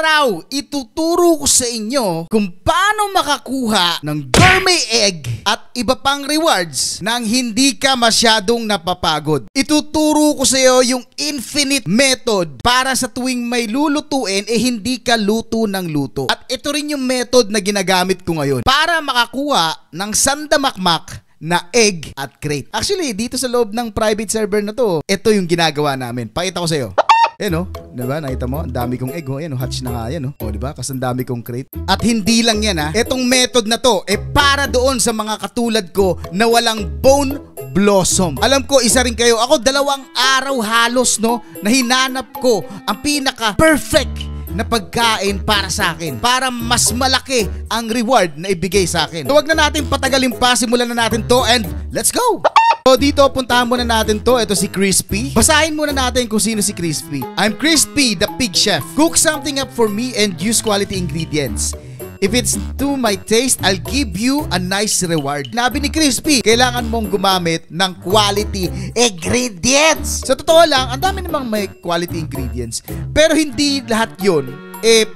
araw, ituturo ko sa inyo kung paano makakuha ng gourmet egg at iba pang rewards nang hindi ka masyadong napapagod. Ituturo ko sa iyo yung infinite method para sa tuwing may lulutuin hindi ka luto ng luto. At ito rin yung method na ginagamit ko ngayon para makakuha ng sandamakmak na egg at crate. Actually, dito sa loob ng private server na to, ito yung ginagawa namin. Pakita ko sa iyo. Ayan o, diba? Nakita mo? Ang dami kong egg o. Ayan o, hatch na nga yan o. O, diba? Kasi ang dami kong crate. At hindi lang yan ha. Itong method na to, para doon sa mga katulad ko na walang bone blossom. Alam ko, isa rin kayo. Ako, 2 araw halos, no, na hinanap ko ang pinaka-perfect na pagkain para sa akin. Para mas malaki ang reward na ibigay sa akin. So, wag na natin patagalin pa. Simulan na natin to and let's go! So dito, puntahan muna natin to. Ito si Crispy. Basahin muna natin kung sino si Crispy. I'm Crispy, the pig chef. Cook something up for me and use quality ingredients. If it's to my taste, I'll give you a nice reward. Nabi ni Crispy, kailangan mong gumamit ng quality ingredients. Sa totoo lang, ang dami namang may quality ingredients. Pero hindi lahat yun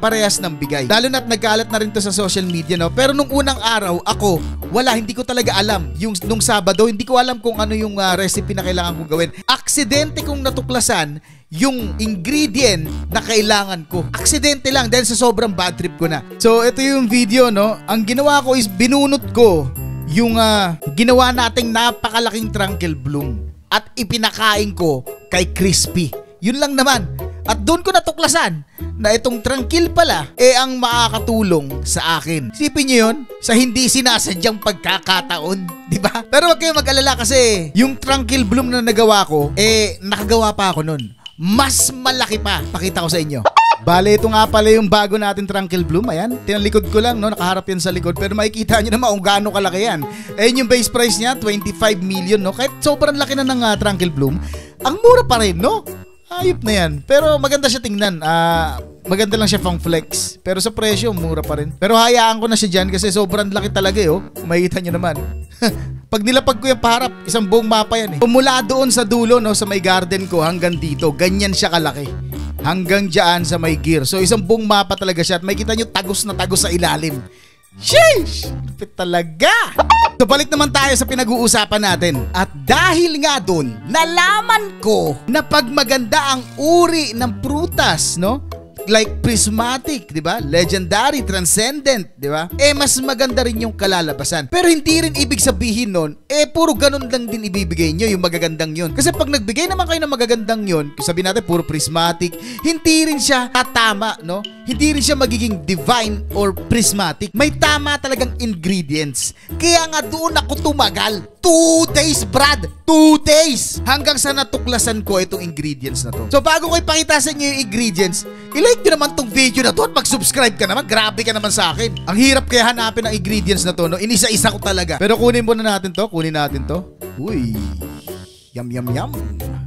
parehas ng bigay. Lalo na't nagkalat na rin to sa social media, no? Pero nung unang araw, ako, hindi ko talaga alam. Nung Sabado, hindi ko alam kung ano yung recipe na kailangan kong gawin. Aksidente kong natuklasan yung ingredient na kailangan ko. Aksidente lang dahil sa sobrang bad trip ko na. So, ito yung video, no? Ang ginawa ko is binunot ko yung ginawa nating napakalaking trunkle bloom at ipinakain ko kay Crispy. Yun lang naman. At doon ko natuklasan na itong tranquil pala ang makakatulong sa akin. Isipin nyo yun, sa hindi sinasadyang pagkakataon, di ba? Pero wag kayo mag-alala kasi yung tranquil bloom na nagawa ko, nakagawa pa ako nun. Mas malaki pa. Pakita ko sa inyo. Bale, ito nga pala yung bago natin tranquil bloom. Ayan, tinalikod ko lang, no? Nakaharap yan sa likod. Pero makikita nyo naman kung gaano kalaki yan. Ayun yung base price niya, 25 million, no? Kahit sobrang laki na ng tranquil bloom, ang mura pa rin, no? Ayop na yan. Pero maganda siya tingnan. Maganda lang siya pang flex. Pero sa presyo, mura pa rin. Pero hayaan ko na siya dyan kasi sobrang laki talaga oh. Makikita nyo naman. Pag nilapag ko yung paharap, isang buong mapa yan Mula doon sa dulo, no, sa may garden ko hanggang dito, ganyan siya kalaki. Hanggang dyan sa may gear. So isang buong mapa talaga siya. At makikita nyo tagos na tagos sa ilalim. Sheesh! Lupit talaga! So balik naman tayo sa pinag-uusapan natin. At dahil nga dun, nalaman ko na pag maganda ang uri ng prutas, no? Like prismatic, di ba? Legendary, transcendent, di ba? Mas maganda rin yung kalalabasan. Pero hindi rin ibig sabihin nun, puro ganun lang din ibibigay nyo yung magagandang yun. Kasi pag nagbigay naman kayo ng magagandang yun, sabihin natin puro prismatic, hindi rin siya tatama, no? Hindi rin siya magiging divine or prismatic. May tama talagang ingredients. Kaya nga doon ako tumagal. 2 days, Brad! 2 days! Hanggang sa natuklasan ko itong ingredients na to. So bago ko ipakita sa inyo yung ingredients, i-like nyo naman tong video na to at mag-subscribe ka naman. Grabe ka naman sa akin. Ang hirap kaya hanapin ang ingredients na to, no? Inisa-isa ko talaga. Pero kunin muna natin to. Kunin natin to. Uy. Yum, yum, yum.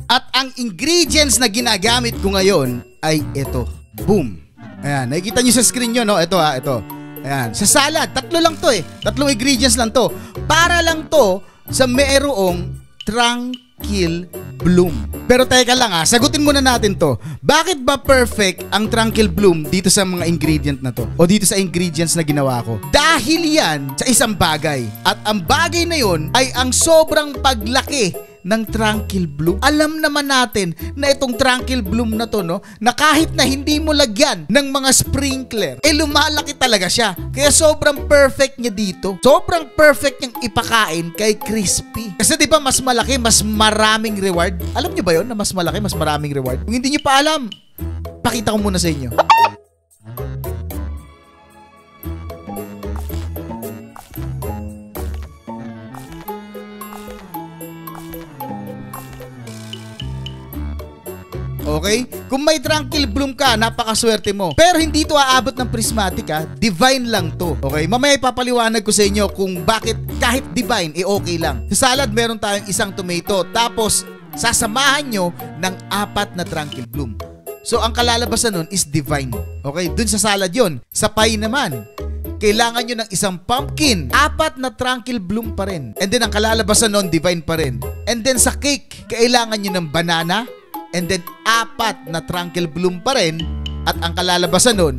At ang ingredients na ginagamit ko ngayon ay ito. Boom. Ayan. Nakikita nyo sa screen nyo, no? Ito ito. Ayan. Sa salad. 3 lang to 3 ingredients lang to. Para lang to sa mayroong tranquil bloom. Pero teka lang sagutin muna natin to. Bakit ba perfect ang tranquil bloom dito sa mga ingredient na to? O dito sa ingredients na ginawa ko? Dahil yan sa isang bagay. At ang bagay na yun ay ang sobrang paglaki ng tranquil bloom. Alam naman natin na itong tranquil bloom na to, no, na kahit na hindi mo lagyan ng mga sprinkler, lumalaki talaga siya. Kaya sobrang perfect niya dito. Sobrang perfect niyang ipakain kay Crispy. Kasi di ba mas malaki, mas maraming reward? Alam niyo ba yon na mas malaki, mas maraming reward? Kung hindi niyo pa alam, pakita ko muna sa inyo. Okay? Kung may tranquil bloom ka, napakaswerte mo. Pero hindi ito aabot ng prismatic Divine lang to. Okay? Mamaya ipapaliwanag ko sa inyo kung bakit kahit divine, okay lang. Sa salad, meron tayong isang tomato. Tapos, sasamahan nyo ng 4 na tranquil bloom. So, ang kalalabasan nun is divine. Okay? Dun sa salad yon. Sa pie naman, kailangan nyo ng isang pumpkin. 4 na tranquil bloom pa rin. And then, ang kalalabasan nun, divine pa rin. And then, sa cake, kailangan nyo ng banana. And then, 4 na tranquil bloom pa rin. At ang kalalabasan nun,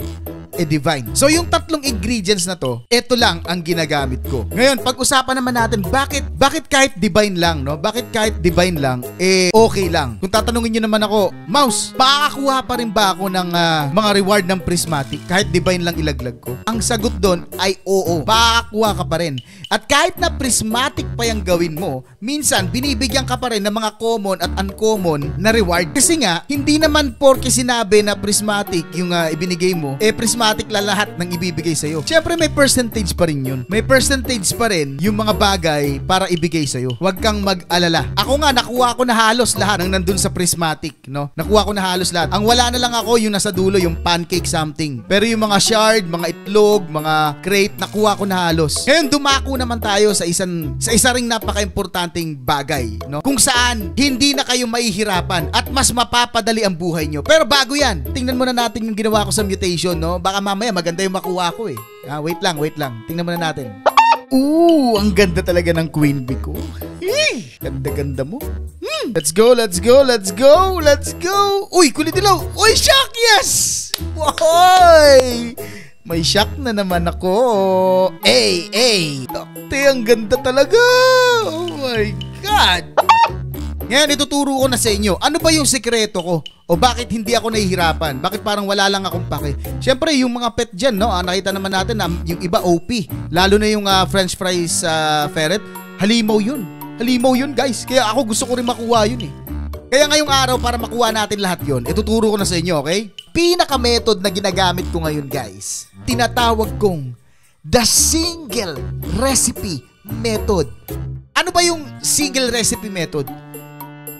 divine. So yung tatlong ingredients na to, ito lang ang ginagamit ko. Ngayon, pag-usapan naman natin, bakit kahit divine lang, no? Bakit kahit divine lang, okay lang. Kung tatanungin nyo naman ako, Mouse, makakakuha pa rin ba ako ng mga reward ng prismatic kahit divine lang ilaglag ko? Ang sagot doon ay oo. Makakakuha ka pa rin. At kahit na prismatic pa yung gawin mo, minsan binibigyan ka pa rin ng mga common at uncommon na reward. Kasi nga, hindi naman porke sinabi na prismatic yung ibinigay mo, prismatic lahat ng ibibigay sa'yo. Siyempre may percentage pa rin yun. May percentage pa rin yung mga bagay para ibigay sa'yo. Huwag kang mag-alala. Ako nga, nakuha ko na halos lahat ng nandun sa prismatic, no? Nakuha ko na halos lahat. Ang wala na lang ako yung nasa dulo, yung pancake something. Pero yung mga shard, mga itlog, mga crate, nakuha ko na halos. Ngayon, dumako naman tayo sa isa ring napaka-importanting bagay, no? Kung saan, hindi na kayo mahihirapan at mas mapapadali ang buhay nyo. Pero bago yan, tingnan muna natin yung ginawa ko sa mutation, no? Baka mamaya maganda yung makuha ko eh. Wait lang. Tingnan muna natin. Ang ganda talaga ng queen bee ko. Ganda-ganda mo. Let's go. Uy, kulit dilaw. Uy, shock, yes! Woy! May shock na naman ako. Takte, ang ganda talaga. Oh my God. Ngayon, ituturo ko na sa inyo, ano ba yung sekreto ko? O bakit hindi ako nahihirapan? Bakit parang wala lang akong pake? Siyempre, yung mga pet dyan, no? Nakita naman natin na yung iba OP. Lalo na yung french fries ferret. Halimaw yun. Guys. Kaya ako gusto ko rin makuha yun eh. Kaya ngayong araw, para makuha natin lahat yun, ituturo ko na sa inyo, okay? Pinaka-method na ginagamit ko ngayon, guys, tinatawag kong the single recipe method. Ano ba yung single recipe method?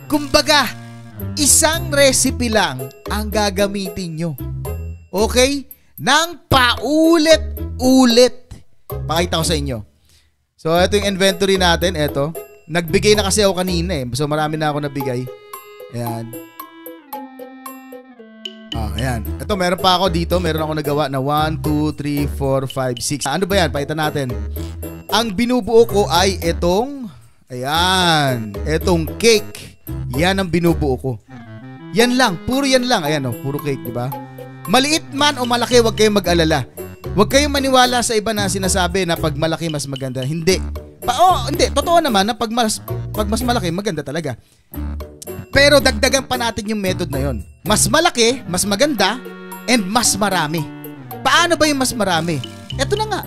Kumbaga, isang recipe lang ang gagamitin nyo. Okay? Nang paulit-ulit. Pakita ko sa inyo. So, ito yung inventory natin. Ito. Nagbigay na kasi ako kanina eh. So, marami na ako nabigay. Ayan. Ayan. Ito, meron pa ako dito. Meron ako nagawa na 1, 2, 3, 4, 5, 6. Ano ba yan? Pakita natin. Ang binubuo ko ay itong, ayan, itong cake. Yan ang binubuo ko. Yan lang, puro yan lang. Ayan oh, puro cake, di ba? Maliit man o malaki, huwag kayong mag-alala. Huwag kayong maniwala sa iba na sinasabi na pag malaki mas maganda. Hindi. Hindi, totoo naman na pag mas malaki, maganda talaga. Pero dagdagan pa natin yung method na yon. Mas malaki, mas maganda, and mas marami. Paano ba yung mas marami? Ito na nga.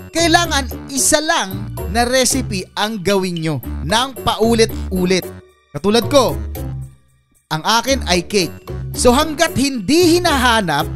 Kailangan isa lang na recipe ang gawin nyo ng paulit-ulit. Katulad ko, ang akin ay cake. So hanggat hindi hinahanap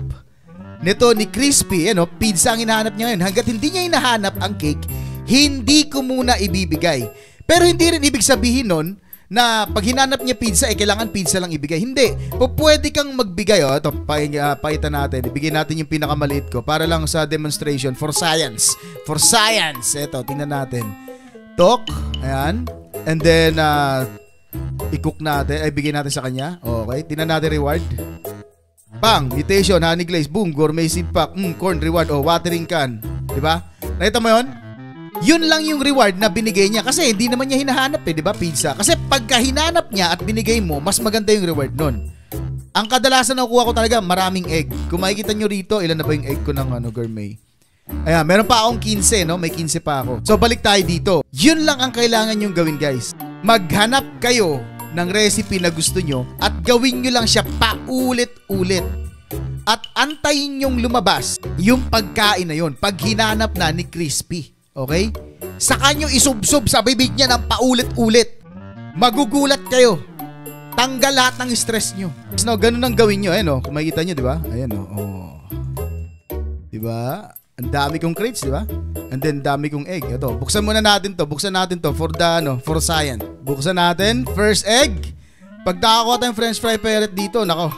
nito ni Crispy, pizza ang hinahanap niya ngayon. Hanggat hindi niya hinahanap ang cake, hindi ko muna ibibigay. Pero hindi rin ibig sabihin nun na pag hinanap niya pizza, kailangan pizza lang ibigay. Hindi. Pwede kang magbigay. Ito, pakita natin. Ibigay natin yung pinakamaliit ko para lang sa demonstration for science. For science. Ito, tingnan natin. Talk. Ayan. And then, i-cook natin. Ay, bigay natin sa kanya. Okay. Tingnan natin reward. Bang! Mutation, honey glaze. Boom! Gourmet seed pack. Corn reward. Watering can. Diba? Nakita mo yun? Yun lang yung reward na binigay niya. Kasi hindi naman niya hinahanap diba? Pizza. Kasi pagka hinanap niya at binigay mo, mas maganda yung reward nun. Ang kadalasan na nakuha ko talaga, maraming egg. Kung makikita nyo rito, ilan na ba yung egg ko ng gourmet? Ayan, meron pa akong 15, no? May 15 pa ako. So, balik tayo dito. Yun lang ang kailangan nyong gawin, guys. Maghanap kayo ng recipe na gusto nyo at gawin nyo lang siya paulit-ulit. At antayin nyong lumabas yung pagkain na yun pag hinanap na ni Crispy. Okay? Saka nyo isubsob sa bibig niya ng paulit-ulit. Magugulat kayo. Tanggal lahat ng stress nyo. So, ganun ang gawin nyo. Ayan, kung makikita nyo, diba? Ayan, diba? Ang dami kong crates, diba? And then, dami kong egg. Ito, buksan muna natin to. Buksan natin to for the, for science. Buksan natin. First egg. Pag nakakuha tayong french fry ferret dito, nako.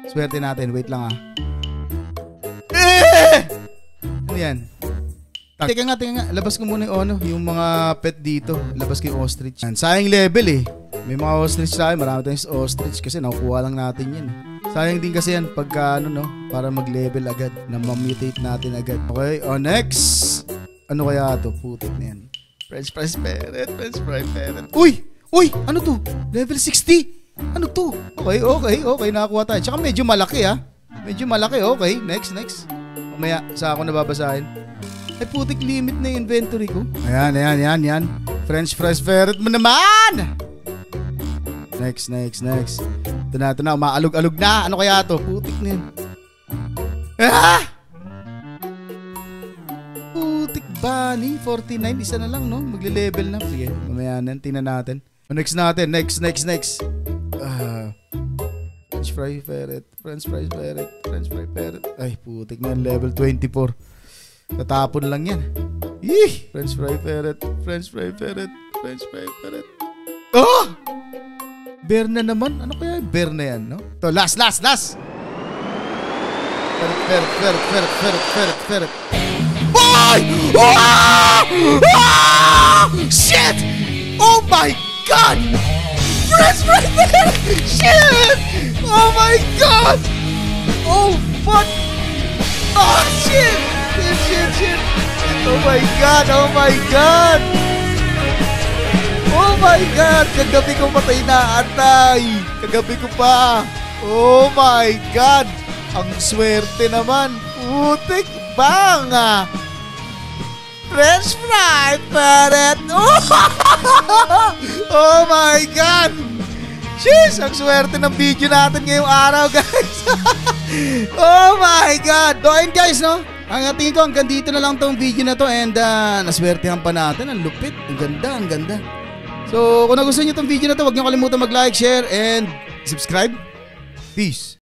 Swerte natin. Wait lang Ano yan? Teka nga. Labas ko muna yung mga pet dito. Labas ko yung ostrich. Sayang level eh. May mga ostrich tayo. Marami tayong ostrich kasi nakukuha lang natin yan. Sayang din kasi yan pagka para mag-level agad. Na ma-mutate natin agad. Okay, next. Ano kaya to? Putik na yan. French fries ferret. Uy! Ano to? Level 60? Ano to? Okay. Nakakuha tayo. Tsaka medyo malaki Medyo malaki, okay. Next. Mamaya, sa ako nababasahin. Ay, putik limit na yung inventory ko. Ayan. French fries ferret mo naman! Next. Ito na. Umaalog-alog na. Ano kaya to? Putik na yun. Ah! Putik bunny. 49. Isa na lang, no? Magle-level na. Sige, mamaya na. Tingnan natin. Next natin. Next. French fry ferret. Ay, putik na yan. Level 24. Tatapon lang yan. French fry ferret. Oh! Bear na naman. Ano kaya yung bear na yan, no? To, last. Ferret. Boy! Shit! Oh my God! French fry ferret! Shit! Oh my God! Oh, what? Oh, shit! Shit! Oh my God! Kagabi ko patay na atay. Kagabi ko pa. Oh my God. Ang swerte naman. Putik bang. French fry ferret. Oh my God. Jeez, ang swerte ng video natin ngayong araw, guys. Oh my God. So ayun guys, no? Ang tingin ko hanggang dito na lang tong video na to. And naswertehan pa natin. Ang lupit. Ang ganda. So, kung nagustuhan nyo itong video na to, huwag nyo kalimutan mag-like, share, and subscribe. Peace!